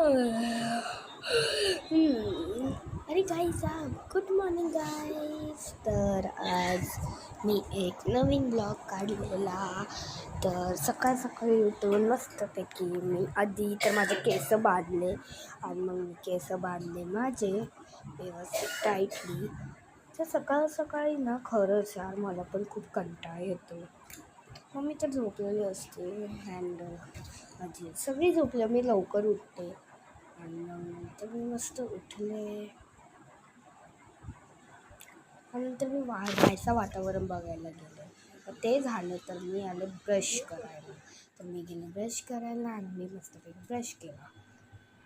अरे guys, good morning guys. तर आज मी एक नवीन ब्लॉग काढलेला. तर सकाळ सकाळी उठून मस्तपैकी मी आधी तर माझे केस बांधले आणि मग मी केस बांधले माझे व्यवस्थित टाईटली. तर सकाळ सकाळी ना खरंच यार मला पण खूप कंटाळा येतो. मग मी तर झोपलेली असते अँड माझी सगळी झोपले, मी लवकर उठते आणि मग नंतर मी मस्त उठले आणि नंतर मी बाहेरचं वातावरण बघायला गेले. तर ते झालं तर मी आले ब्रश करायला. तर मी गेले ब्रश करायला आणि मी मस्तपैकी ब्रश केला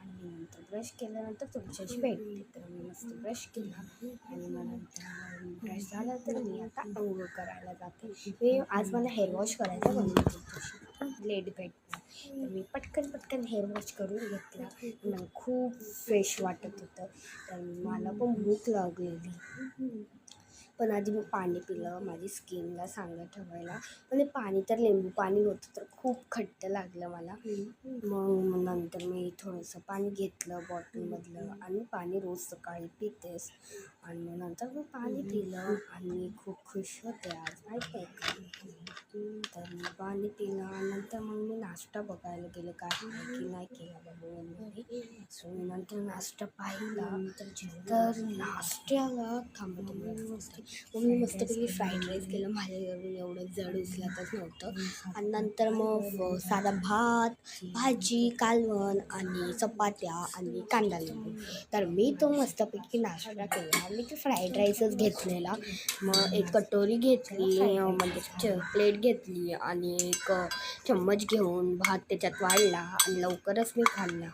आणि नंतर ब्रश केल्यानंतर तुमच्याशी भेटते. तर मी मस्त ब्रश केला आणि मग नंतर ब्रश झाला तर मी आता अंघोळ करायला जाते. मी आज मला हेअर वॉश करायचा म्हणून लेट भेटणार. तर मी पटकन हेअर वॉश करून घेतला. मला खूप फ्रेश वाटत होतं. तर मला पण भूक लागलेली. पण आधी मी पाणी पिलं माझी स्किनला चांगलं ठेवायला. म्हणजे पाणी तर लिंबू पाणी होतं तर खूप खट्ट लागलं मला. मग नंतर मी थोडंसं पाणी घेतलं बॉटलमधलं आणि पाणी रोज सकाळी पितेस. आणि मग नंतर मी पाणी पिलं आणि मी खूप खुश होते आज माहीत आहे का. तर मी पाणी पिलं आणि नंतर मग मी नाश्ता बघायला गेले काय की नाही केला बाबा. सो मी नंतर नाश्ता पाहिला. तर नाश्त्याला थांबत मग मी मस्तपैकी फ्राईड राईस केलं. माझ्याकडून एवढं जड उचलतच नव्हतं. आणि नंतर मग साधा भात, भाजी, कालवण आणि चपात्या आणि कांदा लिंबू. तर मी तो मस्तपैकी नाश्ता केला. मी तो फ्राईड राईसच घेतलेला. मग एक कटोरी घेतली, म्हणजे प्लेट घेतली आणि एक चम्मच घेऊन भात त्याच्यात वाढला आणि लवकरच मी खाल्ला.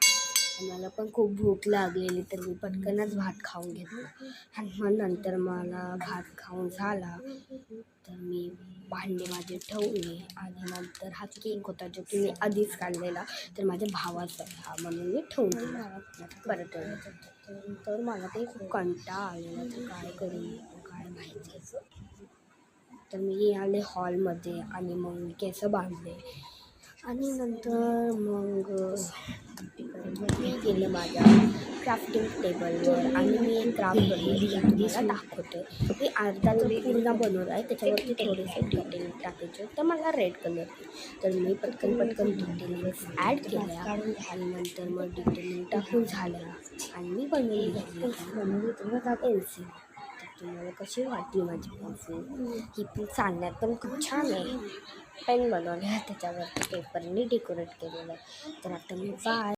मला पण खूप भूक लागलेली तर मी पटकनच भात खाऊन घेतला. आणि मग नंतर मला भात खाऊन झाला तर मी भांडे माझे ठेवले आणि नंतर हा केक होता जो की मी आधीच काढलेला. तर माझ्या भावाचा हा म्हणून मी ठेवून दिला परत. तर मला ते खूप कंटाळा आलेला तर काय करू काय माहिती. तर मी आले हॉलमध्ये आणि मग मी केस बांधले आणि नंतर मग मी गेले माझ्या क्राफ्टिंग टेबलवर आणि मी एक क्राफ्ट बनवली जी तुम्हाला दाखवते. मी अर्धा तर पूर्ण बनवला आहे, त्याच्यावरती थोडेसे डिटेल टाकायचे तर मला रेड कलर. तर मी पटकन डिटेल्स ॲड केल्या आणि नंतर मग डिटेलिंग टाकून झाल्या आणि मी बनवली तुम्हाला पेन्सिल. तर तुम्हाला कशी वाटली माझी पेन्सिल. ही पण चालण्यात पण खूप छान आहे. पेन बनवले त्याच्यावरती पेपरनी डेकोरेट केलेलं आहे. तर आता मी बाय.